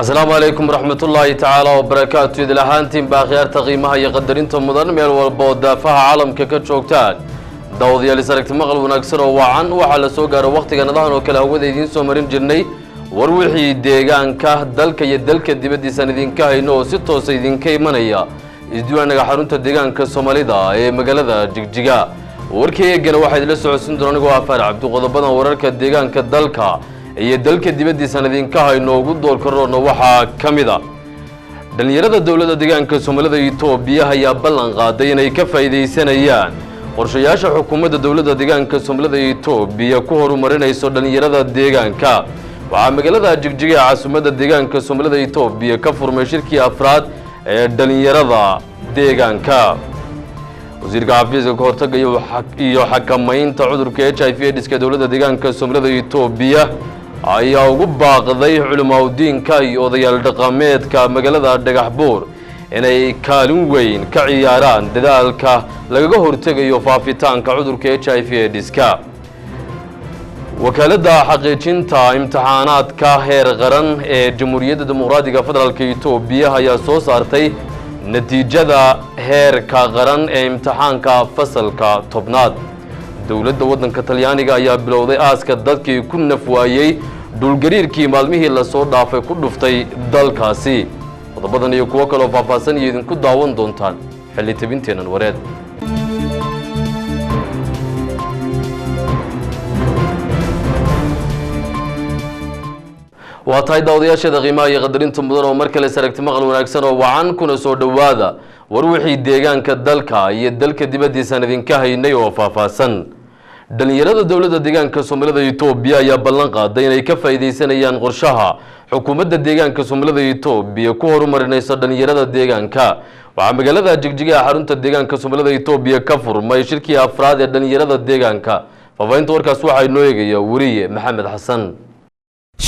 السلام عليكم ورحمة الله تعالى وبركاته. إذا لهانتين بأخيار تقييمها يقدرين مدن ميل والبود دافها عالم ككتشوكتان داودي اللي سرقت مغل ونكسر وعن وحل سوقار وقت كان ظهر وكله هو ذي سومرين جني وروحي ديجان كه دلك يدلك دبدي سندين كه إنه ستة سيدين كي منيا يدوان حرون تديجان كسومالي دا مجلدا جيجا وركي جل واحد لسه عسند رانجوا فرع عبد القادر ورك ديجان كدلك يدلك دبدي سندين كه إنه وجود دول كورونا وحى كمدا دليرة الدولة ديجان كسومالي يتوبيا هي بلن قادين يكفي سنيان qorshayaasha xukuumadda dawladda deegaanka Soomaalida iyo Itoobiya ku horumarinayso dhalinyarada deegaanka waxa magaalada Jigjiga caasimadda deegaanka Soomaalida iyo Itoobiya ka furmay shirkii afraad ee dhalinyarada deegaanka wasiirka xafiiska ka hortagga iyo xakamaynta cudurka HIV/AIDS-ka dawladda deegaanka Soomaalida iyo Itoobiya ayaa ugu baaqday culimada iyo odayaal dhaqameedka magaalada Dhagaxbuur inay kaalin weyn ka ciyaaraan dadaalka lagaga hortagayo faafitaanka cudurka HIV/AIDS-ka wakaalada xaqiijinta imtixaanaadka heer qaran ee Jamhuuriyadda Dimuqraadiga Federaalka Itoobiya ayaa soo saartay natiijada heerka qaran ee imtixaanka fasalka tobnaad dawladda waddanka Talyaaniga ayaa bilowday aaska dadkii ku nafwaayay dhulgariirkii maalmihii la soo dhaafay ku dhuftay dalkaasi badan iyo kuwa kale oo faahfaahsan iyo idinku daawan doontaan xilli tabinteenan wareed waa tahay daawadayaasha qiimaha iyo qadarinta mudan oo markale saragti maqal wanaagsan oo wacan kuna soo dhawaada war wixii deegaanka dalka iyo dalka dibadiisa idinka haynay oo faahfaahsan dhalinyarada dawladda deegaanka Soomaalida iyo Itoobiya ayaa ballan qaaday inay ka faa'iideysanayaan qorshaha xukuumadda deegaanka Soomaalida iyo Itoobiya ku horumarinayso dhalinyarada deegaanka waxa magaalada Jigjiga xarunta deegaanka Soomaalida iyo Itoobiya ka furmay shirkii afraad ee dhalinyarada deegaanka faafaynta warkaas waxa ay noo eegaya wariye Maxamed Xasan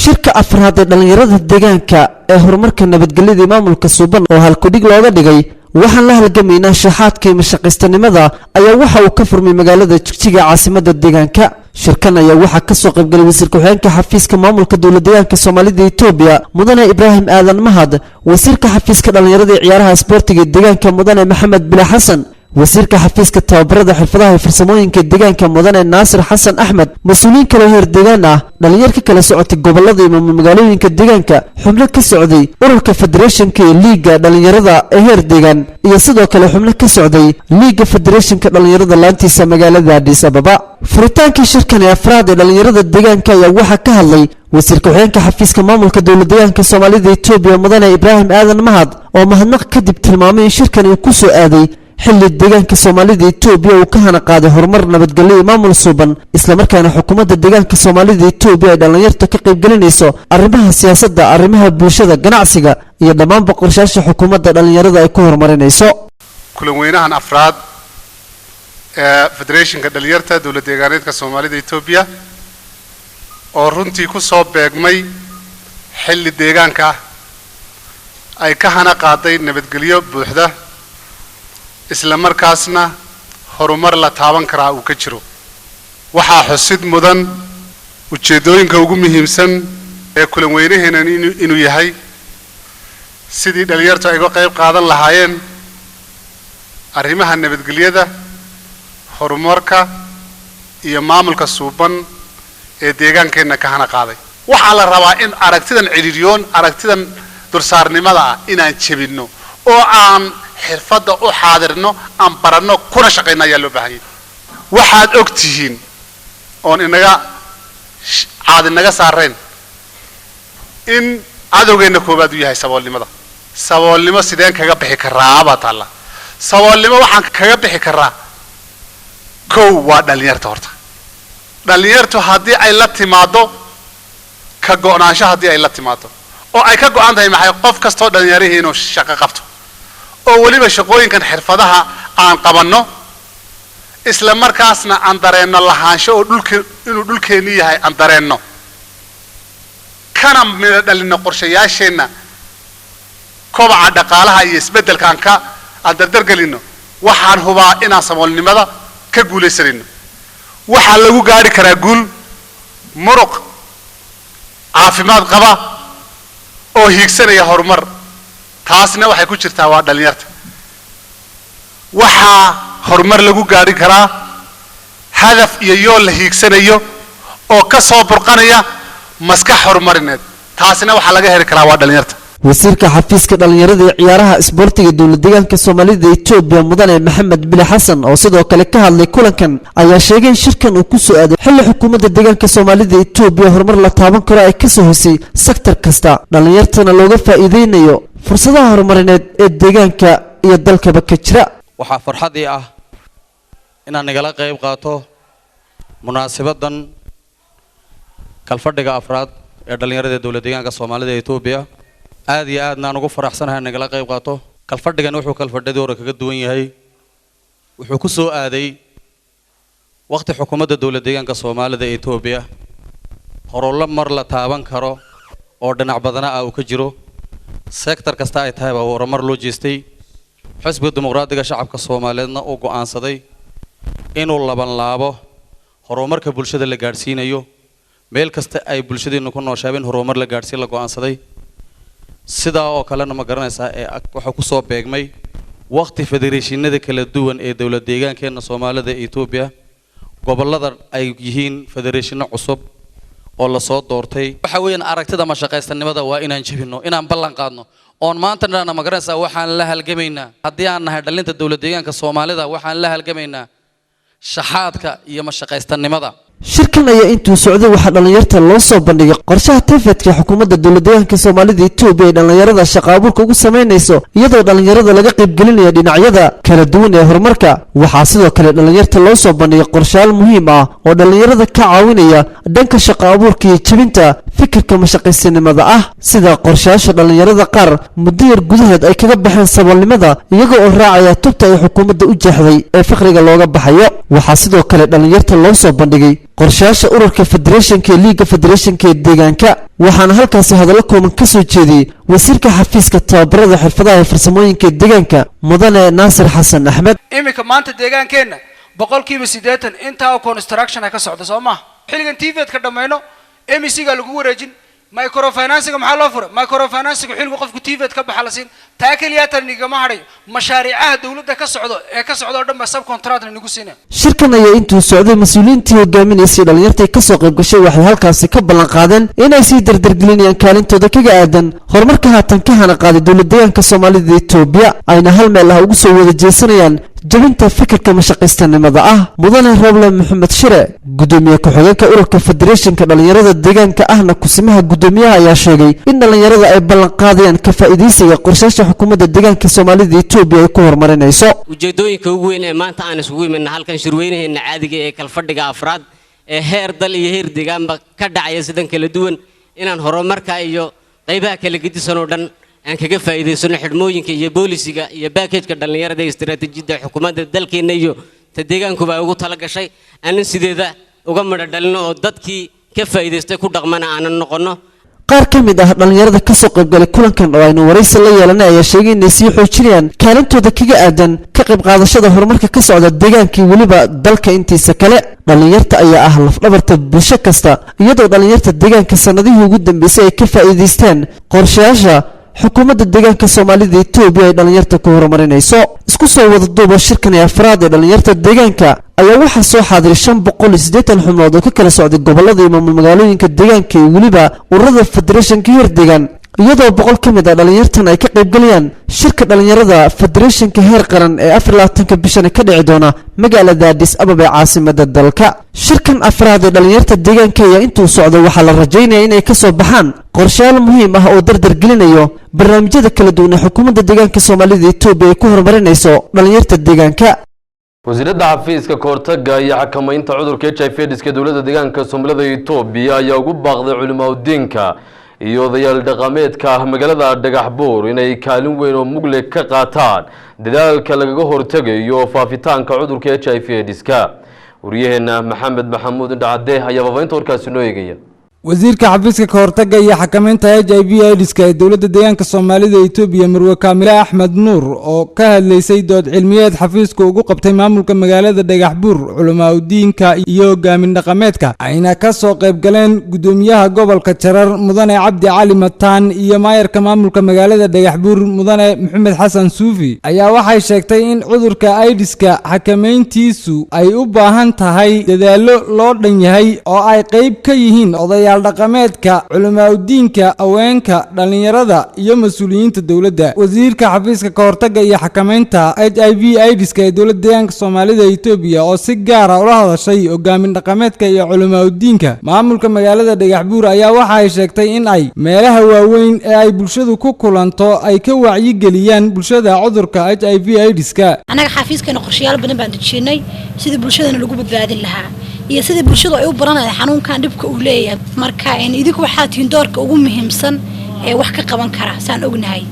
shirka afraad ee dhalinyarada deegaanka ee horumarka nabadgelyada maamulka suuban oo halkudhig looga dhigay waxaan la halgamaynaa shaxaadka mashaqaystanimada ayaa waxa uu ka furmay magaalada Jigjiga caasimadda deegaanka shirkan ayaa waxa ka soo qayb galay wasiirka xogeenka xafiiska maamulka dawladda deegaanka Soomaalida iyo Itoobiya mudane Ibrahim Aadan Mahad wasiirka xafiiska dhalinyarada iyo ciyaaraha isboortiga deegaanka mudane Maxamed Bila Xasan wasiirka xafiiska tababarada xirfadaha iyo farsamooyinka deegaanka mudane Naasir Xasan Axmed mas'uuliyiin kale heer deegaan ah dhalinyarka kala socotay gobolada iyo magaalooyinka deegaanka xubno ka socday ururka federationka ee liiga dhalinyarada ee heer deegaan iyo sidoo kale xubno ka socday liiga federationka dhalinyarada laantiisa magaalada Addis Ababa furitaankii shirkan ee afraad ee dhalinyarada deegaanka ayaa waxa ka hadlay wasiirka xogeenka xafiiska maamulka dawladda deegaanka Soomaalida iyo Itoobiya mudane Ibrahim Aadan Mahad oo mahadnaq kadib tilmaamay in shirkan uu ku soo aaday xilli deegaanka Soomaalida iyo Itoobiya uu ka hana qaaday horumar nabadgelyo maamul suuban isla markaana xukuumadda deegaanka Soomaalida iyo Itoobiya ay dhalinyarta ka qayb galinayso arrimaha siyaasadda arrimaha bulshada ganacsiga iyo dhammaan qorshayaasha xukuumadda dhalinyarada ay ku horumarinayso kulan weynahan afraad ee federationka dhalinyarta dawladda deegaaneedka Soomaalida iyo Itoobiya oo runtii ku soo beegmay xilli deegaanka ay ka hana qaaday nabadgelyo buuxda isla markaasna horumar la taaban karaa uu ka jiro waxa xusid mudan ujeedooyinka ugu muhiimsan ee kulan weynaheena inuu yahay sidii dhalinyartu ay uga qayb qaadan lahaayeen arrimaha nabadgelyada horumarka iyo maamulka suuban ee deegaankeena ka hana qaaday waxa la rabaa in aragtidan ciriiriyoon aragtidan dursaarnimada inaan jabino oo aan xirfada u xaadirno aan barano kuna shaqeyna ayaa loo baahan yahay waxaad ogtihiin oon inaga caadinaga saareen in cadowgeena koobaad u yahay saboolnimo sideen kaga bixi karaa baa taala saboolnimo waxaan kaga bixi karaa kow waa dhalinyarta horta dhalinyartu haddii ay la timaado ka go'naansho haddii ay la timaado oo ay ka go'an tahay maxay qof kastoo dhalinyarihii inuu shaqo qabto oo waliba shaqooyinkan xirfadaha aan qabanno isla markaasna aan dareenno lahaansho oo inuu dhulkeeni yahay aan dareenno kana mid dhalino qorshayaasheena kobaca dhaqaalaha iyo isbeddelka aan dardargelino waxaan hubaa inaan saboolnimada ka guulaysanayno waxa lagu gaari karaa guul muruq caafimaad qaba oo hiigsanaya horumar taasna waxay ku jirtaa waa dhalinyarta waxa horumar lagu gaari karaa hadaf iyo yool la hiigsanayo oo ka soo burqanaya maskax horumarineed taasna waxa laga heli karaa waa dhalinyarta wasiirka xafiiska dhalinyarada ee ciyaaraha isboortiga dowlad deegaanka Soomaalida Itoobiya mudane Maxamed Bile Xasan oo sidoo kale ka hadlay kulankan ayaa sheegay in shirkan uu ku soo aaday xilli xukuumadda deegaanka Soomaalida Itoobiya horumar la taaban karo ay ka soo hoosay sektor kasta dhalinyartana looga faa'iideynayo fursadaha horumarineed ee deegaanka iyo dalkaba ka jira waxa farxadii ah inaan nagala qayb qaato munaasabadan kalfadhiga afraad ee dhalinyarada dowlad deegaanka Soomaalida Itoobiya aad iyo aad naan ugu faraxsanahay nagala qayb qaato kalfadhigan wuxuu kalfadhidii hore kaga duwan yahay wuxuu ku soo aaday waqti xukuumadda dowlad deegaanka Soomaalida Itoobiya horumar mar la taaban karo oo dhinac badana ah uu ka jiro sector kasta ay tahay horumar loo jeestay xisbiga dimuqraadiga shacabka Soomaaliyeedna uu go'aansaday inuu laban laabo horumarka bulshada la gaarsiinayo meel kasta ay bulshadeenu ku nooshaabeen horumar la gaarsiin la go'aansaday sidaa oo kalena ma garanaysaa ee waxa ku soo beegmay waqti federeeshinada kala duwan ee dowlad deegaankeena Soomaalida Itoobiya gobolada ay yihiin federeeshino cusub oo la soo doortay waxa weeyaan aragtida ma shaqaystanimada waa inaan jabino inaan ballan qaadno oon maanta dhana ma garanaysaa waxaan la halgamaynaa haddii aan nahay dhalinta dowlad deegaanka Soomaalida waxaan la halgamaynaa shaxaadka iyo ma shaqaystanimada shirkan ayaa intuu socday waxa dhalinyarta loo soo bandhigay qorshaha tafadka xukuumadda dowlad deegaanka Soomaalida Itoobiya ee dhalinyarada shaqo abuurka ugu sameynayso iyadoo dhalinyarada laga qayb gelinaya dhinacyada kala duwan ee horumarka waxa sidoo kale dhalinyarta loo soo bandhigay qorshayaal muhiim ah oo dhalinyarada ka caawinaya dhanka shaqo abuurka iyo jabinta fikirka mashaqaysanimada ah sida qorshayaasha dhalinyarada qaar muddo yar gudaheed ay kaga baxeen saboolnimada iyagoo oo raacaya tubta ay xukuumadda u jeexday ee faqriga looga baxayo waxa sidoo kale dhalinyarta loo soo bandhigay qorshayaasha ururka federeeshinka ee liiga federeeshinka ee deegaanka waxaana halkaas hadallo kooban ka soo jeediyay wasiirka xafiiska tababarada xirfadaha ee farsamooyinka deegaanka mudane Naasir Xasan Axmed imika maanta deegaankeena 80% inta construction ka socdo Soomaa xilligan TVD ka dhameeyno MEC ga lagu wareejin microfinance ga maxaa loo furay microfinance ga xilligu qofku TVD ka baxala siin taa kaliya tan nigama haray mashaariicaha dawladda ka socdo dhanba sub contract nagu siinay shirkan ayaa intuu socday mas'uuliyiintii hogaaminaysay dhalinyarta ka soo qayb gashay waxay halkaasi ka ballan qaadeen inay sii dardargelinayaan kaalintooda kaga aadan horumarka haatan ka hana qaaday dowlad deegaanka Soomaalida Itoobiya ayna hal meel ah ugu soo wada jeesanayaan jabinta fikirka mashaqaystanimada ah mudane Roble Maxamed Shire gudoomiye ku-xigeenka ururka federeeshinka dhalinyarada deegaanka ahna kusimaha gudoomiyaha ayaa sheegay in dhalinyarada ay ballan qaadayaan ka faa'iideysiga qorshayaasha xukuumadda deegaanka Soomaalida Itoobiya ay ku horumarinayso ujeedooyinka ugu weyn ee maanta aan isugu imanay halkan shirweynaheena caadiga ee kalfadhiga afraad ee heer dal iyo heer deegaanba ka dhacaya sidan kala duwan inaan horumarka iyo qaybaha kala gedisan oo dhan aan kaga faa'iideysano xidhmooyinka iyo boolisiga iyo package-ka dhalinyarada ee istiraatiijiyada xukuumadda dalkeena iyo ta deegaankuba ugu tala gashay aan sideeda uga midho dhalino oo dadkii ka faa'iideystay ku dhaqmana aan noqono qaar ka mid ah dhalinyarada ka soo qayb galay kulankan oo aynu waraysi la yeelanay ayaa sheegay inay sii xoojinayaan kaalintooda kaga aadan ka qayb qaadashada horumarka ka socda deegaanka waliba dalka intiisa kale dhalinyarta ayaa ah laf-dhabarta bulsho kasta iyadoo dhalinyarta deegaanka sanadihii ugu dambeysay ay ka faa'iideysteen qorshayaasha xukuumadda deegaanka Soomaalida Itoobiya ay dhalinyarta ku horumarinayso isku soo wada duuba shirkan ee afraad ee dhalinyarta deegaanka ayaa waxaa soo xaadiray 580 xubnood oo ka kala socday gobolada iyo magaalooyinka deegaanka iyo waliba ururada federeeshinka heer deegaan iyadoo 100 ka mid ah dhalinyartan ay ka qayb galayaan shirka dhalinyarada federeeshinka heer qaran ee 24 bishan ka dhici doona magaalada Addis Ababa ee caasimadda dalka shirkan afraad ee dhalinyarta deegaanka ayaa intuu socdo waxaa la rajaynayaa inay ka soo baxaan qorshayaal muhiim ah oo dardar gelinayo barnaamijyada kala duwan ee xukuumadda deegaanka Soomaalida Itoobiya ay ku horumarinayso dhalinyarta deegaanka wasiiradda xafiiska kahortaga iyo xakamaynta cudurka HIV/AIDS dowladda deegaanka Soomaalida Itoobiya ayaa ugu baaqday culimada iyo odayaal dhaqameedka magaalada Dhagaxbuur inay kaalin weyn oo mugle ka qaataan dadaalka lagaga hortagayo faafitaanka cudurka HIV/AIDS wariyaheena Maxamed Maxamuud Dhacde ayaa baahinta warkaasi noo eegaya wasiirka xafiiska ka hortagga iyo xakamaynta HIV/AIDS-ka ee dowladda deegaanka Soomaalida Itoobiya Marwe Kaamile Axmed Nuur oo ka hadlaysay dood cilmiyeed xafiisku ugu qabtay maamulka magaalada Dhagaxbuur culimada iyo hogaamin dhaqameedka ayna ka soo qayb galeen gudoomiyaha gobolka Jarar Mudane Cabdi Cali Mataan iyo maayarka maamulka magaalada Dhagaxbuur Mudane Maxamed Xasan Suufi ayaa waxay sheegtay in cudurka AIDS-ka xakamayntiisu ay u baahan tahay dadaalo loo dhan yahay oo ay qayb ka yihiin odayaal dhaqameedka culimada haweenka dhalinyarada iyo mas'uuliyiinta dawladda wasiirka xafiiska ka hortagga iyo xakamaynta HIV/AIDS-ka ee dowladda deegaanka Soomaalida Itoobiya oo si gaar ah ula hadashay hogaamin dhaqameedka iyo culimada maamulka magaalada Dhagaxbuur ayaa waxa ay sheegtay in ay meelaha waaweyn ee ay bulshadu ku kulanto ay ka wacyi geliyaan bulshada cudurka HIV/AIDS-ka anaga xafiiskana qorshayaal badan baan dejinay sidii bulshadana lagu badbaadin lahaa iyo sidii bulshadu ay u baranayaan xanuunkan dhibka uu leeyahay marka in idinku waxaad tihiin doorka ugu muhiimsan ee wax ka qaban kara saan ognahay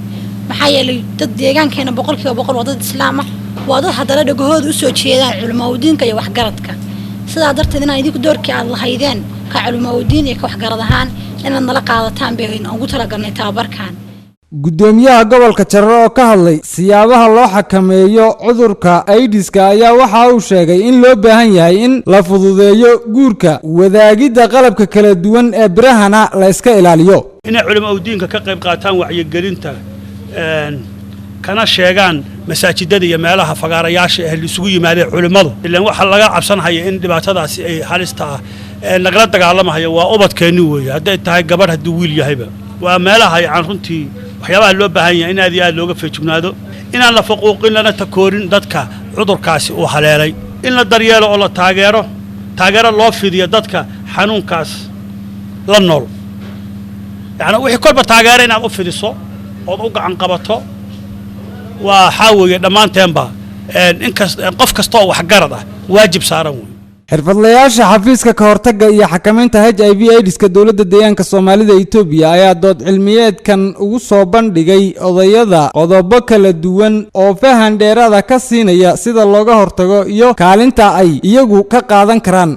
maxaa yeelay dad deegaankeena 100% waa dad islaam ah waa dad haddana dhagahooda u soo jeedaan culimada iyo waxgaradka sidaa darteed in idinku doorkii aad lahaydeen ka culimada iyo ka waxgarad ahaan inaad nala qaadataan bay ugu talagalnay tababarkan gudoomiyaha gobolka Jarar oo ka hadlay siyaabaha loo xakameeyo cudurka AIDS-ka ayaa waxa uu sheegay in loo baahan yahay in la fududeeyo guurka wadaagida qalabka kala duwan ee birahana la iska ilaaliyo in culimada ka qayb qaataan wacyigelinta kana sheegaan masaajidada iyo meelaha fagaarayaasha ee isugu yimaadeen culimadu ilaa waxa laga cabsanayo in dhibaatadaasi ay halista ah nagala dagaalamayo waa ubadkeeni weeye haday tahay gabadh hadii wiil yahayba waa meelaha ay runtii waxyaabaha loo baahan yahay in aad iyo aad looga feejignaado inaan la faquuqin lana takoorin dadka cudurkaasi uu haleelay in la daryeelo oo la taageero loo fidiyo dadka xanuunkaas la nool yaani wixii kolba taageero inaad u fidiso oo u gacan qabato waa xawooye dhamaanteenba qof kasta oo wax garad ah waajib saaran weey xirfadlayaasha xafiiska ka hortagga iyo xakamaynta HIV/AIDS-ka dowladda deegaanka Soomaalida Itoobiya ayaa dood cilmiyeedkan ugu soo bandhigay odayada qodobo kala duwan oo fahan dheeraad ah ka siinaya sida looga hortago iyo kaalinta ay iyagu ka qaadan karaan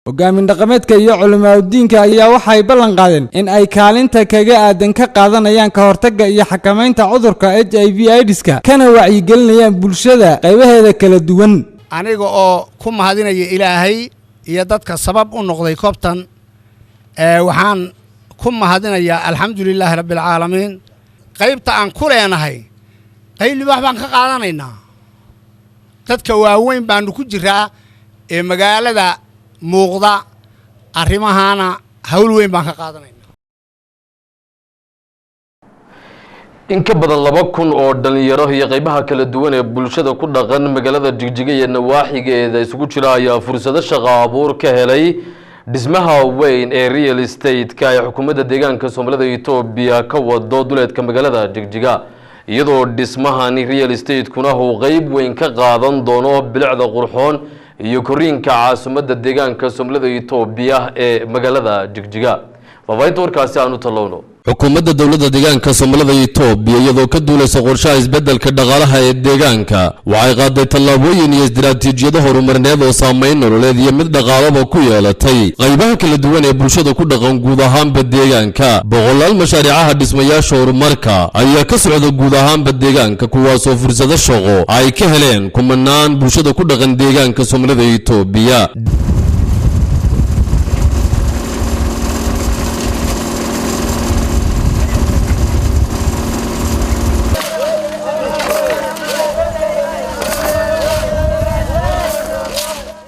hogaamin dhaqameedka iyo culimada ayaa waxay ballan qaadeen in ay kaalinta kaga aadan ka qaadanayaan ka hortagga iyo xakamaynta cudurka HIV/AIDS-ka kana wacyigelinayaan bulshada qaybaheeda kala duwan aniga oo ku mahadinaya Ilaahay iyo dadka sabab u noqday koobtan waxaan ku mahadinayaa alxamdulilaahi rabbil caalamiin qaybta aan ku leenahay qayli wax baan ka qaadanaynaa dadka waaweyn baan ku jiraa ee magaalada muuqda arrimahana hawl weyn baan ka qaadanaynaa in ka badan 2,000 oo dhalinyaro iyo qaybaha kala duwan ee bulshada ku dhaqan magaalada Jigjiga iyo nawaaxigeeda isugu jira ayaa fursado shaqo abuur ka helay dhismaha weyn ee real estate-ka ee xukuumadda deegaanka Soomaalida Itoobiya ka wado duleedka magaalada Jigjiga iyadoo dhismahan real estate-kuna uu qayb weyn ka qaadan doono bilicda qurxoon iyo koriinka caasimadda deegaanka Soomaalida Itoobiya ee magaalada Jigjiga faafaynta warkaasi aanu talowno xukuumadda dawladda deegaanka Soomaalida Itoobiya iyadoo ka duulaysa qorshaha isbeddelka dhaqaalaha ee deegaanka waxay qaaday tallaabooyin iyo istiraatiijiyado horumarineed oo saameyn nololeed iyo mid dhaqaalaba ku yeelatay qaybaha kala duwan ee bulshada ku dhaqan guud ahaanba deegaanka boqolaal mashaariicaha dhismayaasha horumarka ayaa ka socda guud ahaanba deegaanka kuwaasoo fursado shaqo ay ka heleen kumanaan bulshada ku dhaqan deegaanka Soomaalida Itoobiya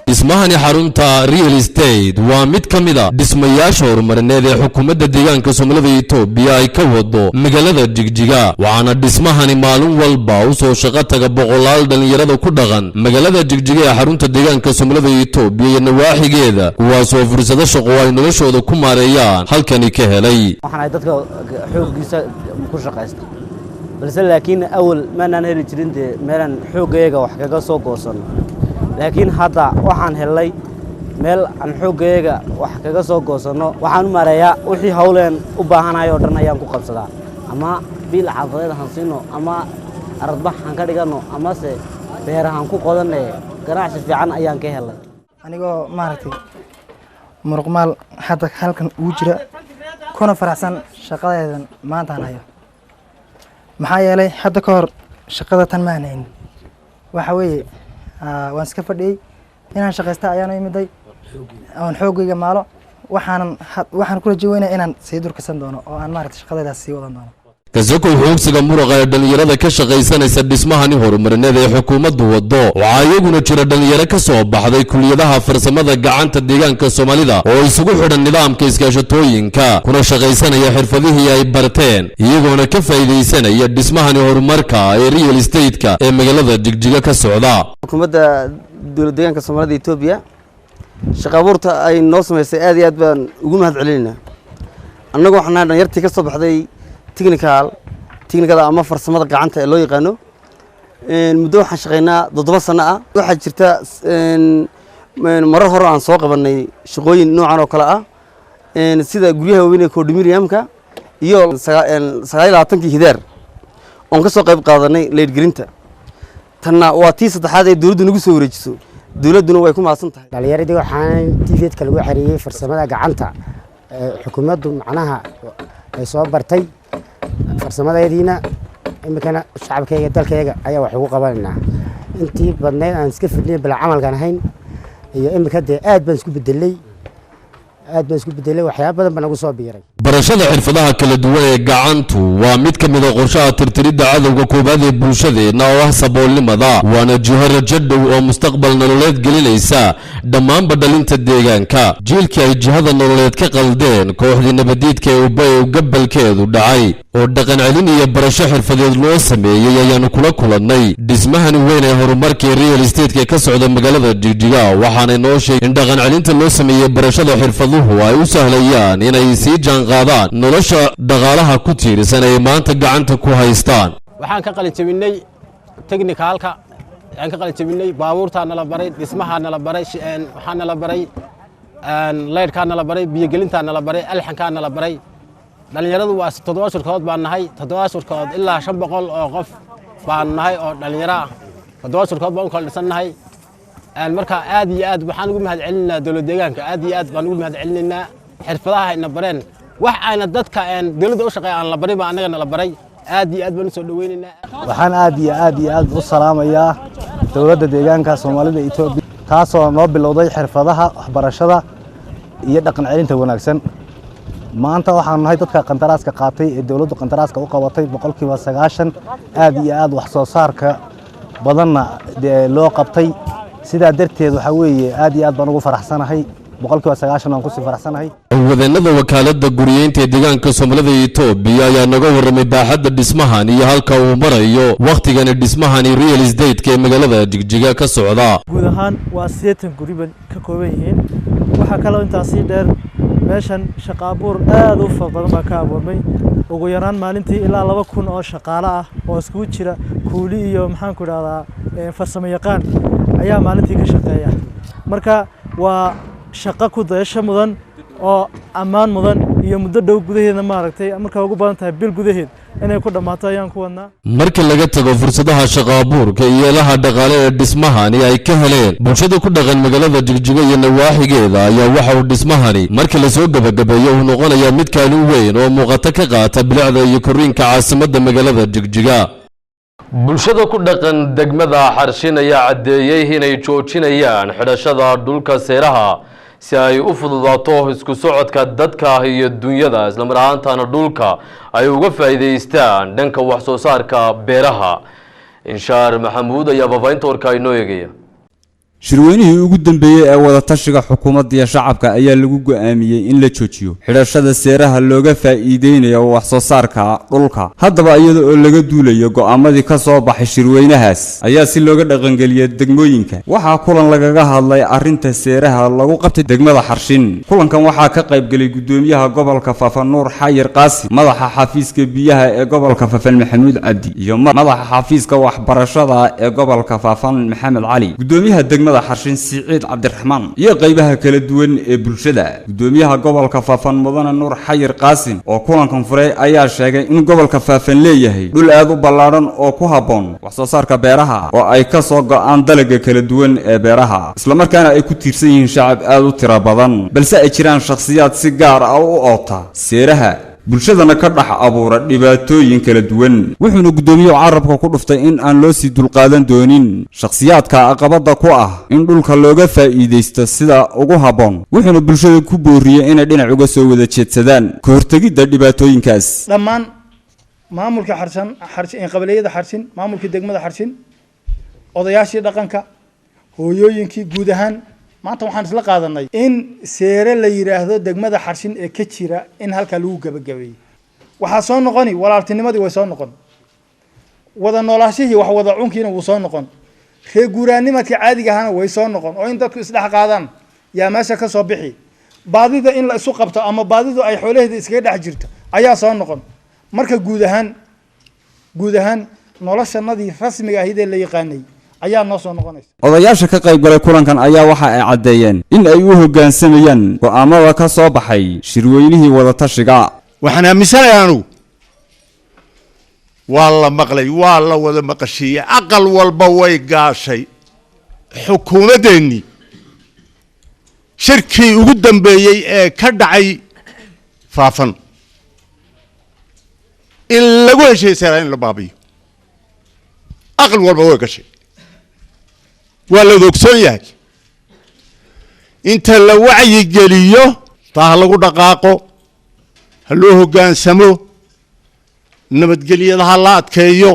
dhismahani xarunta real estate waa mid ka mid ah dhismayaasha horumarineed ee xukuumadda deegaanka Soomaalida Itoobiya ay ka wado magaalada Jigjiga waxaana dhismahani maalin walba u soo shaqo taga boqolaal dhalinyarada ku dhaqan magaalada Jigjiga ee xarunta deegaanka Soomaalida Itoobiya iyo nawaaxigeeda kuwaasoo fursado shaqo ay noloshooda ku maareeyaan halkani ka helay waxaan dadka xooggiisa ku shaqeysta balse laakiin awal ma aan heli jirin meelan xoogayga wax kaga soo goosan laakiin hadda waxaan helay meel aan xoogayga wax kaga soo goosano waxaan maareeyaa wixii hawleen u baahanayo oo dhan ayaan ku qabsadaa ama bil xafadeed han siino ama aradbax han ka dhigano ama se beerahan ku qodanay ganacsi fiican ayaan ka helay anigoo maartay muruqmaal hadda halkan ugu jira kuna faraxsan shaqadeedan maanta aan hayo maxaa yeelay hadda ka hor shaqada tan ma aan hayn waxa weeye waan iska fadhiyey inaan shaqaysta ayaan u imiday aan xoogayga maalo waxaan kula joogaynaa inaan sii durkasan doono oo aan maaragtay shaqadeedaas sii wadan doono kasako xoogsiga muruqa ee dhalinyarada ka shaqaysanaysa dhismahani horumarineed ee xukuumaddu wado waxaa iyaguna jira dhalinyaro ka soo baxday kuliyadaha farsamada gacanta deegaanka Soomaalida oo isugu xidhan nidaamka iskaashatooyinka kuna shaqaysanaya xirfadihii ay barteen iyagoona ka faa'iideysanaya dhismahani horumarka ee real estate-ka ee magaalada Jigjiga ka socda xukuumadda dowladda deegaanka Soomaalida Itoobiya shaqa abuurta ay noo sameysay aad iyo aad baan ugu mahadcelinaynaa annagu waxaan dhalinyartii ka soo baxday technical ama farsamada gacanta ee loo yaqaano muddo waxaan shaqeynaa 7 sano ah waxa jirta marar hore aan soo qabanay shaqooyin noocan oo kale ah sida guryaha waaweyn ee condominiumka iyo 29 hidaar oo ka soo qayb qaadanay lead gelinta tanna waa tii saddexaad ee dawladdu nagu soo wareejiso dawladduna way ku maasan tahay dhalinyaradii waxaan TVET-ka lagu xariiriyay farsamada gacanta xukuumaddu macnaha ay soo bartay farsamadeediina imikana shacabkayga dalkayga ayaa wax ugu qabanaynaa intii badneed aan iska fidnay bal camalkan ahayn iyo imika dee aad baan isku bedelay waxyaabo badan baan nagu soo biiray barashada xirfadaha kala duwan ee gacantu waa mid ka mid ah qorshaha tirtiridda cadawga koobaad ee bulshadeena oo ah saboolnimada waana jiho rajo dhow oo mustaqbal nololeed gelinaysa dhammaanba dhalinta deegaanka jiilkii ay jihada nololeed ka qaldeen kooxdii nabadiidka ee gabalkeedu dhacay oo dhaqan celin iyo barasho xirfadeed loo sameeyey ayaanu kula kulannay dhismahani weyn ee horumarka real estate-ka ka socda magaalada Jigjiga waxaana noo sheegay in dhaqan celinta loo sameeyey barashada xirfaduhu ay u sahlayaan inay sii jaanqaadaan nolosha dhaqaalaha ku tiirsan ay maanta gacanta ku haystaan waxaan ka qalin jabinay technicalka aan ka qalin jabinay baabuurta nala baray dhismaha nala baray waxaan nala baray leerka nala baray biyo gelinta nala baray alxanka nala baray dhalinyaradu waa 7 shirkadood baan nahay 7 shirkadood ilaa 500 oo qof baan nahay oo dhalinyaro ah 7 shirkadood baan kala dhisanahay marka aad iyo aad waxaan ugu mahadcelinaynaa dawladda deegaanka aad iyo aad baan ugu mahadcelinaynaa xirfadaha ay na bareen wax ayna dadka dawladda u shaqeeyaan aan la barin baa annaga la baray aad iyo aad baan soo dhaweynaynaa waxaan aad iyo aad u salaamayaa dawladda deegaanka Soomaalida Itoobiya taasoo noo bilowday xirfadaha waxbarashada iyo dhaqan celinta wanaagsan maanta waxaan nahay dadka qandaraaska qaatay ee dawladdu qandaraaska u qabatay 90% aad iyo aad wax soo saarka badanna loo qabtay sidaa darteed waxa weeye aad iyo aad baan ugu faraxsanahay 90% aan ku sii faraxsanahay wadannada wakaaladda guriyeynta ee deegaanka Soomaalida Itoobiya ayaa naga warramay baaxadda dhismahan iyo halka uu marayo waqtigan dhismahan real estate-ka ee magaalada Jigjiga ka socda guud ahaan waa 80 guriban ka kooban yihiin waxa kale oo intaasi dheer meeshan shaqo abuur aad u badan baa ka abuurmay ugu yaraan maalintii ilaa 2,000 oo shaqaale ah oo isku jira kuuli iyo maxaan ku raahdaa farsamo yaqaan ayaa maalintii ka shaqeeya marka waa shaqo ku dayasho mudan oo ammaan mudan iyo muddo dhow gudaheedna maaragtay marka ugu badan tahay bil gudaheed inay ku dhamaato ayaan ku wadnaa marka laga tago fursadaha shaqo abuurka iyo ilaha dhaqaale ee dhismahani ay ka heleen bulshada ku dhaqan magaalada Jigjiga iyo nawaaxigeeda ayaa waxa uu dhismahani markii la soo gabagabeeyo uu noqonayaa mid kaalin weyn oo muuqata ka qaata bilicda iyo korriinka caasimadda magaalada Jigjiga bulshada ku dhaqan degmada Xarshin ayaa cadeeyay inay joojinayaan xidhashada dhulka seeraha si ay u fududaato isku socodka dadka iyo dunyada isla mar ahaantaana dhulka ay uga faa'iideystaan dhanka wax soo saarka beeraha inshaar maxamuud ayaa baabaynta warka inoo eegaya shirweynihii ugu dambeeyay ee wada tashiga xukuumadda iyo shacabka ayaa lagu go'aamiyay in la joojiyo xidhashada seeraha looga faa'iideynayo wax soo saarka dhulka haddaba iyada oo laga duulayo go'aamadii ka soo baxay shirweynahaas ayaa si looga dhaqangeliyay degmooyinka waxaa kulan lagaga hadlay arrinta seeraha lagu qabtay degmada Xarshin kulankan waxaa ka qayb galay gudoomiyaha gobolka Faafan Nuur Xayir Qaasi madaxa xafiiska biyaha ee gobolka Faafan Maxamuud Cabdi iyo madaxa xafiiska waxbarashada ee gobolka Faafan Maxamed Cali gudoomiyaha degmada degmada xarshin siciid cabdiraxmaan iyo qaybaha kala duwan ee bulshada gudoomiyaha gobolka faafan mudane nuur xayir qaasim oo kulankan furay ayaa sheegay in gobolka faafan leeyahay dhul aad u ballaaran oo ku habboon wax soo saarka beeraha oo ay ka soo go'aan dalagga kala duwan ee beeraha isla markaana ay ku tiirsan yihiin shacab aad u tiro badan balse ay jiraan shakhsiyaad si gaar ah u oota seeraha bulshadana ka dhax abuura dhibaatooyin kala duwan wuxuuna gudoomiyuhu carabka ku dhuftay in aan loo sii dulqaadan doonin shakhsiyaadka caqabada ku ah in dhulka looga faa'iideysto sida ugu habboon wuxuuna bulshada ku booriyay inay dhinac uga soo wada jeedsadaan ka hortagidda dhibaatooyinkaas dhammaan maamulka xarshin qabaliyada xarshin maamulka degmada xarshin odayaashii dhaqanka hooyooyinkii guud ahaan maanta waxaan isla qaadanay in seere la yiraahdo degmada xarshin ee ka jira in halka lagu gabagabeeyo waxa soo noqoni walaaltinimadii way soo noqon wada noolaashihii wax wada cunkiina wuu soo noqon reer guuraanimadka caadiga ahana way soo noqon oo in dadku isdhex qaadaan yaa meesha ka soo bixi baadida in la isu qabto ama baadidu ay xoolaheeda iskaga dhex jirto ayaa soo noqon marka guud ahaan noloshanadii rasmiga ahayd ee la yaqaanay ayaa noo soo noqonaysa odayaasha ka qayb galay kulankan ayaa waxa ay cadeeyeen in ay u hoggaansamayaan go'aamada ka soo baxay shirweynihii wada tashiga waxaan aaminsanayaa anugu waa la maqlay waa la wada maqashiiyey aqal walba way gaashay xukuumadeennii shirkii ugu dambeeyey ee ka dhacay faafan in lagu heshiisayaa in la baabiyo aqal walba way gashay waa la ogsoon yahay inta la wacyi geliyo taa lagu dhaqaaqo ha loo hoggaansamo nabadgelyada ha la adkeeyo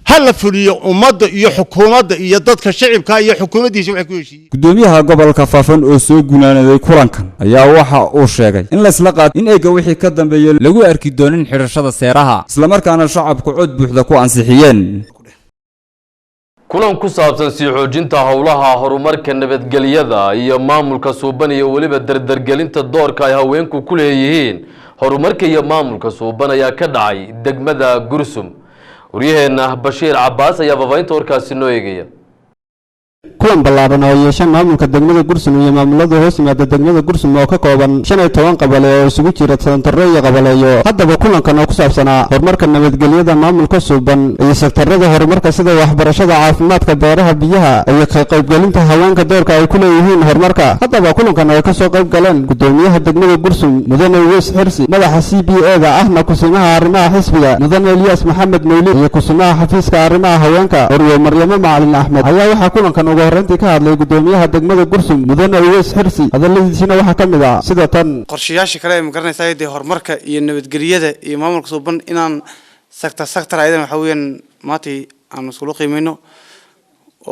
ha la fuliyo ummadda iyo xukuumadda iyo dadka shacibka iyo xukuumaddiisa waxay ku heshiiyeen gudoomiyaha gobolka faafan oo soo gunaanaday kulankan ayaa waxa uu sheegay in la isla qaad in eega wixii ka dambeeyay lagu arki doonin xirashada seeraha isla markaana shacabku cod buuxda ku ansixiyeen kulan ku saabsan sii xoojinta howlaha horumarka nabadgelyada iyo maamulka suuban iyo waliba dardargelinta doorka ay haweenku ku leeyihiin horumarka iyo maamulka suuban ayaa ka dhacay degmada Gursum waryaheena Bashiir Cabbaas ayaa baabaynta warkaasi noo eegaya kulan ballaaran oo yeeshay maamulka degmada Gursum iyo maamulada hoos yimaada degmada Gursum oo ka kooban 15 qabale oo isugu jira santarro iyo qabaleeyo haddaba kulankan oo ku saabsanaa horumarka nabadgelyada maamulka suuban iyo sektarada horumarka sida waxbarashada caafimaadka beeraha biyaha iyo ka qaybgelinta haweenka doorka ay ku leeyihiin horumarka haddaba kulankan oo ka soo qayb galeen gudoomiyaha degmada Gursum mudane Weys Xirsi madaxa CBA-da ahna kusimaha arrimaha xisbiga mudane Ilyas Maxamed Mawlid iyo kusimaha xafiiska arrimaha haweenka Oryo Maryamo Macalin Axmed ayaa waxa kulankan ugu horeyntii ka hadlay gudoomiyaha degmada Gursum mudane Weys Xirsi hadaladiisina waxa ka mid ah sida tan qorshayaasha kale ee magaranaysa ee horumarka iyo nabadgelyada iyo maamulka suuban inaan sector aydan waxa weeyaan maantay aan isku qiimeeyno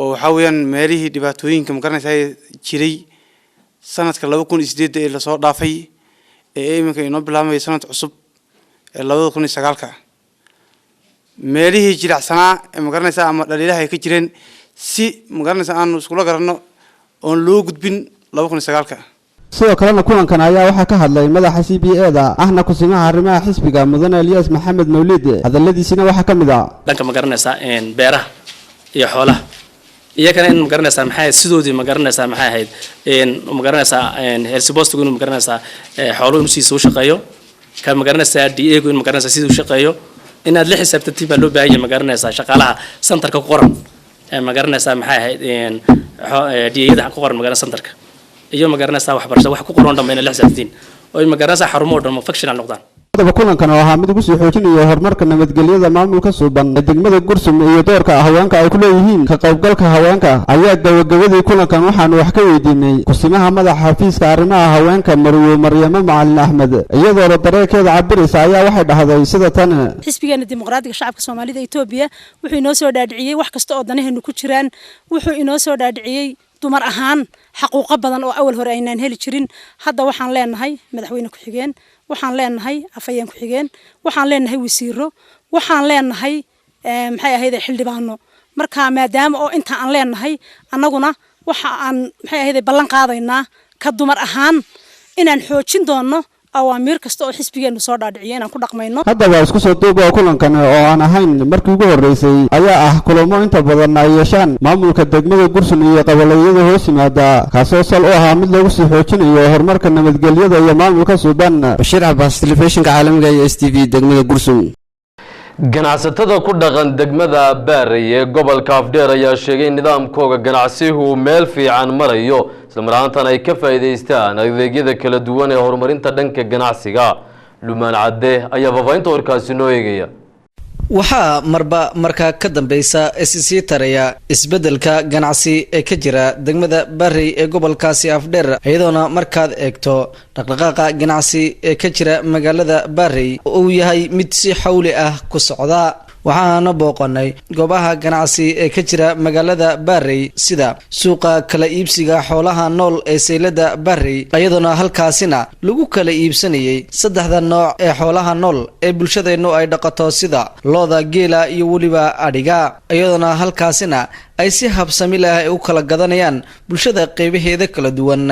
oo waxa weeyaan meelihii dhibaatooyinka magaranaysa jiray sanadka 2008 ee la soo dhaafay ee iminka inoo bilaabmay sanad cusub ee 2009 meelihii jiracsanaa ee magaranaysa ama dhaliilaha ay ka jireen si magaranaysa aan isku garanno oo loo gudbin 2009 sidoo kalena kulankan ayaa waxa ka hadlay madaxa CBA-da ahna kusimaha arrimaha xisbiga mudane Ilyas Maxamed Mawlid hadaladiisina waxa ka mid ah dhanka magaranaysa beeraha iyo xoolaha iyagana in magaranaysa maxay sidoodii magaranaysa maxay ahayd magaranaysa heersibostigu in magaranaysa xooluhu si soo shaqeeyo ka magaranaysa DA-gu in magaranaysa sidoo u shaqeeyo inaad la xisaabtantii baa loo baahan yahay magaranaysa shaqaalaha santarka ku qoran magaranaysa maxay ahayd DA-da ku qoran magaranaysa santarka iyo magaranaysa waxbarasho wax ku qoran dhamayna la xisaabtiin oo magaranaysa xarumo dhan functional noqdaan haddaba kulankan oo ahaa mid ugu soo xoojinayo horumarka nabadgelyada maamulka suuban ee degmada Gursum iyo doorka haweenka ay ku leeyihiin ka qaybgalka haweenka ayaa gabagabadii kulankan waxaan wax ka weydiinay kusimaha madaxa xafiiska arrimaha haweenka Marwo Maryamo Macalin Axmed iyadoo la dareekeeda cabiraysa ayaa waxay dhahday sida tan xisbigeena dimuqraadiga shacabka Soomaalida Itoobiya wuxuu inoo soo dhaadhiciyay wax kasta oo danaheenu ku jiraan wuxuu inoo soo dhaadhiciyay dumar ahaan xaquuqo badan oo awal hore aynaan heli jirin hadda waxaan leenahay madaxweyne ku xigeen waxaan leenahay afayeen ku xigeen waxaan leenahay wasiiro waxaan leenahay maxay ahayd xildhibaano marka maadaama oo inta aan leenahay annaguna waxa aan maxay ahayd ballan qaadaynaa ka dumar ahaan inaan xoojin doono awaamiir kasta oo xisbigeenu soo dhaadhiciyo inaan ku dhaqmayno. haddaba isku soo duuba kulankan oo aan ahayn markii ugu horeysay ayaa ah kulamo inta badan ay yeeshaan maamulka degmada Gursun iyo qabalayada hoos yimaada kaasoo sal u ahaa mid lagu sii xoojinayo horumarka nabadgelyada iyo maamulka Suudaan. Bashir Abbas, telefishinka caalamiga ee STV degmada Gursun. ganacsatada ku dhaqan degmada Baaray ee gobolka Afdheer ayaa sheegay in nidaamkooda ganacsigu meel fiican marayo isla markaana ay ka faa'iideystaan adeegyada kala duwan ee horumarinta dhanka ganacsiga. Lumaan Cadde ayaa faafaynta warkaasi noo eegaya. waxaa markaa ka dambeysa sii taraya isbedelka ganacsi ee ka jira degmada Baaray ee gobolkaasi Afdheer iyadoona markaad eegto dhaqdhaqaaqa ganacsi ee ka jira magaalada Baaray uu yahay mid si xawli ah ku socda. waxaana booqanay goobaha ganacsi ee ka jira magaalada Baaray sida suuqa kala iibsiga xoolaha nool ee saylada Baaray iyadoona halkaasina lagu kala iibsanayay saddexda nooc ee xoolaha nool ee bulshadeenu ay dhaqato sida looda, geela iyo waliba adhiga iyadoona halkaasina ay si habsami leh u kala gadanayaan bulshada qeybaheeda kala duwan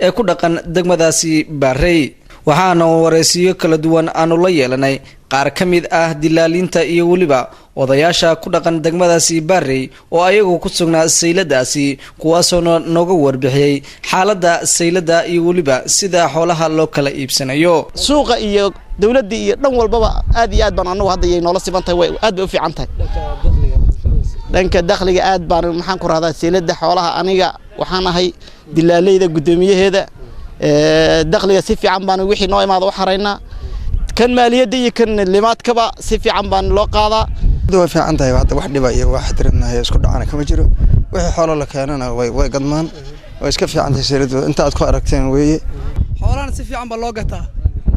ee ku dhaqan degmadaasi Baaray. waxaana wareysiyo kala duwan aanu la yeelanay qaar ka mid ah dilaalinta iyo waliba odayaasha ku dhaqan degmadaasi Baaray oo ayagu ku sugnaa sayladaasi kuwaasoo nooga warbixiyay xaaladda saylada iyo waliba sida xoolaha loo kala iibsanayo. suuqa iyo dawladda iyo dhan walbaba aad iyo aad baan anagu hadda ay noola sibantahay way aad bay u fiican tahay. dhanka dakhliga aad baan maxaan ku raahdaa saylada xoolaha aniga waxaan ahay dilaalayda gudoomiyaheeda dakhliga si fiican baan wixii noo imaado u xareynaa kan maaliyadda iyo kan limaadkaba si fiican baan loo qaadaa. way fiican tahay hadda wax dhiba iyo wax tirinahay isku dhacana kama jiro wixii xoolo la keenana way gadmaan way iska fiican tahay sayladu inta aad ku aragteen weeye xoolahan si fiican ba loo gataa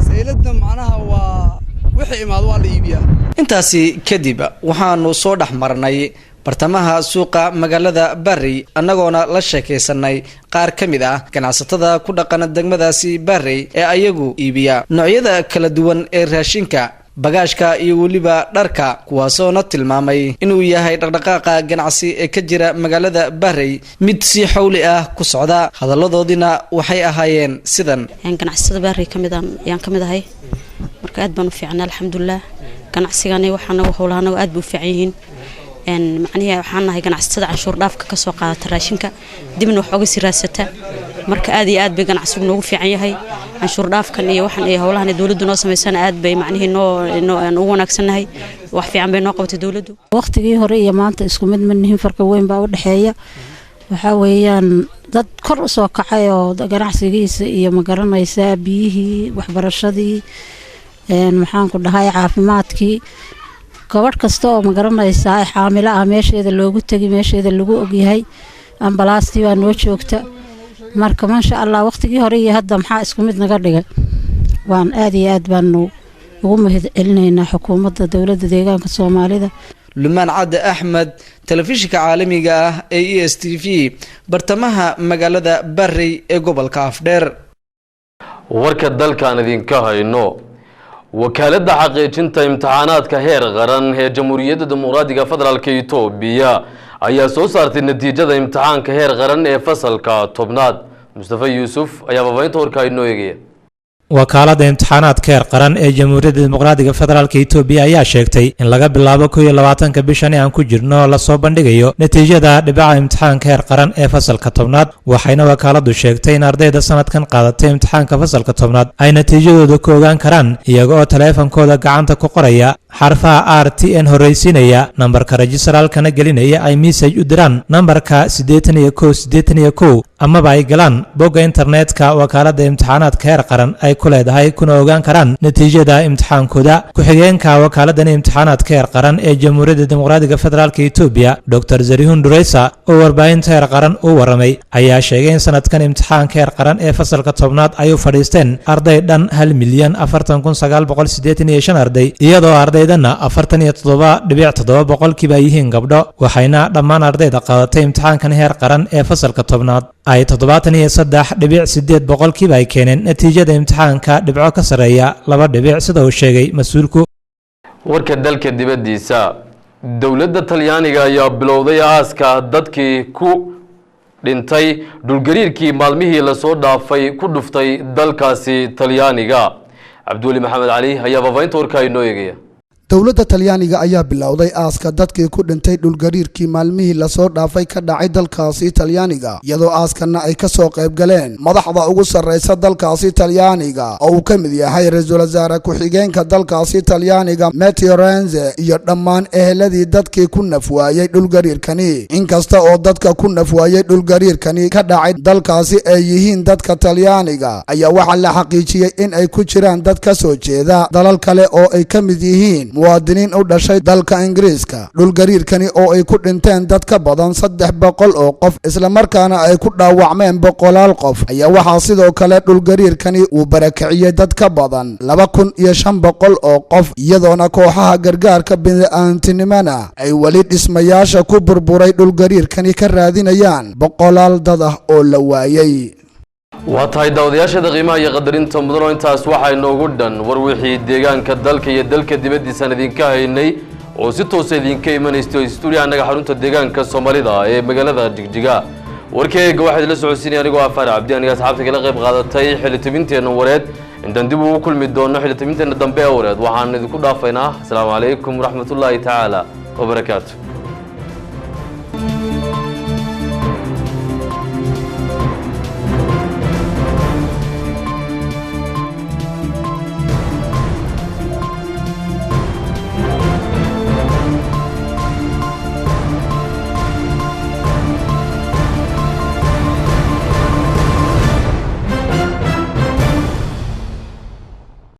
sayladda macnaha waa wixii imaado waa la iibiyaa. intaasi kadib waxaanu soo dhaxmarnay bartamaha suuqa magaalada Baaray anagoona la sheekeysanay qaar ka mid ah ganacsatada ku dhaqan degmadaasi Baaray ee ayagu iibiya noocyada kala duwan ee raashinka, bagaashka iyo waliba dharka kuwaasoo na tilmaamay inuu yahay dhaqdhaqaaqa ganacsi ee ka jira magaalada Baaray mid si xawli ah ku socda. hadaladoodina waxay ahaayeen sidan. ganacsatada Baaray yaan ka mid ahay marka aad baan u fiicnaa alxamdulillah. ganacsigani waxaana howlahaana aad buu fiican yihiin macnaheedu waxaan nahay ganacsatada canshuur dhaafka ka soo qaadata raashinka dibna wax uga siraasata marka aad iyo aad bay ganacsigu noogu fiican yahay. canshuur dhaafkan iyo waxan ay howlahan dawladdu noo sameysana aad bay macnaheedu ugu wanaagsannahay. wax fiican bay noo qabatay dawladdu. waqtigii hore iyo maanta isku mid ma nihin, farqi weyn baa u dhaxeeya. waxa weeyaan dad kor u soo kacay oo ganacsigiisa iyo ma garanaysaa biyihii, waxbarashadii, maxaan ku dhahay caafimaadkii, gabadh kasta oo ma garanaysaa xaamilo ah meesheeda loogu tagi, meesheeda lagu ogyahay. ambalaastii baa noo joogta marka maasha Allah waqtigii hore iyo hadda maxaa isku mid naga dhigay. waan aad iyo aad baan ugu mahad celinaynaa xukuumadda dawladda deegaanka Soomaalida. Lumaan Cadde Axmed, telefishinka caalamiga ah ee STV bartamaha magaalada Baaray ee gobolka Afdheer. warka dalkan idinka hayno wakaaladda xaqiijinta imtixaanaadka heer qaran ee Jamhuuriyadda Dimuqraadiga Federaalka Itoobiya ayaa soo saartay natiijada imtixaanka heer qaran ee fasalka 10aad. Mustafa Yuusuf ayaa faafaynta warka inoo eegaya. wakaaladda imtixaanaadka heer qaran ee Jamhuuriyadda Dimuqraadiga Federaalka Itoobiya ayaa sheegtay in laga bilaabo 21 bishan aan ku jirno la soo bandhigayo natiijada dhibaca imtixaanka heer qaran ee fasalka 10aad. waxayna wakaaladdu sheegtay in ardayda sanadkan qaadatay imtixaanka fasalka 10aad ay natiijadooda ku ogaan karaan iyaga oo taleefankooda gacanta ku qoraya xarfaha RTN horeysiinaya nambarka registraalkana gelinaya ay message u diraan nambarka 8181 amaba ay galaan bogga internetka wakaaladda imtixaanaadka heer qaran ay ku leedahay kuna ogaan karaan natiijada imtixaankooda. ku-xigeenka wakaaladdan imtixaanaadka heer qaran ee Jamhuuriyadda Dimuqraadiga Federaalka Itoobiya Dr. Zarihun Dureysa oo warbaahinta heer qaran u waramay ayaa sheegay in sanadkan imtixaanka heer qaran ee fasalka 10aad ay u fadhiisteen arday dhan 1,040,985 arday iyadoo ardaydana 47.7% yihiin gabdho. waxayna dhammaan ardayda qaadatay imtixaankan heer qaran ee fasalka 10aad ay 73.8% ay keeneen natiijada imtixaanka dhibco ka sareeya 2 sida uu sheegay mas'uulku. warka dalka dibadiisa dawladda Talyaaniga ayaa bilowday aaska dadkii ku dhintay dhulgariirkii maalmihii la soo dhaafay ku dhuftay dalkaasi Talyaaniga. cabduuli maxamed cali ayaa faafahinta warka inoo eegaya. dowladda talyaaniga ayaa bilowday aaska dadkii ku dhintay dhulgariirkii maalmihii lasoo dhaafay ka dhacay dalkaasi talyaaniga iyadoo aaskana ay ka soo qayb galeen madaxda ugu sarreysa dalkaasi talyaaniga oo uu ka mid yahay ra-iisul wasaare ku-xigeenka dalkaasi talyaaniga Matteo Renzi iyo dhammaan eheladii dadkii ku nafwaayay dhulgariirkani. inkasta oo dadka ku nafwaayay dhulgariirkani ka dhacay dalkaasi ay yihiin dadka talyaaniga ayaa waxaa la xaqiijiyey in ay ku jiraan dad ka soo jeeda dalal kale oo ay ka mid yihiin muwaadiniin u dhashay dalka Ingiriiska. dhulgariirkani oo ay ku dhinteen dad ka badan 300 oo qof isla markaana ay ku dhaawacmeen 100 qof ayaa waxaa sidoo kale dhulgariirkani uu barakiciyay dad ka badan 2500 oo qof iyadoona kooxaha gargaarka bini'aadantinimada ay wali dhismayaasha ku burburay dhulgariirkani ka raadinayaan 100 dad ah oo la waayay. waa tahay daawadayaashada qiimaha iyo qadarinta mudan intaas waxa inoogu dhan war wixii deegaanka dalka iyo dalka dibadiisa idinka haynay oo si toos ah idinka imanaysto studio anaga xarunta deegaanka Soomaalida ee magaalada Jigjiga. warkayga waxaad la socodsiinay anigoo Afar Cabdi aniga asxaabta kala qayb qaadatay xilitabinteena wareed intaan dib ugu kulmi doono xilitabinteena dambe wareed waxaan idinku dhaafaynaa. Assalaamu calaykum waraxmatullaahi tacaala wa barakaatuh.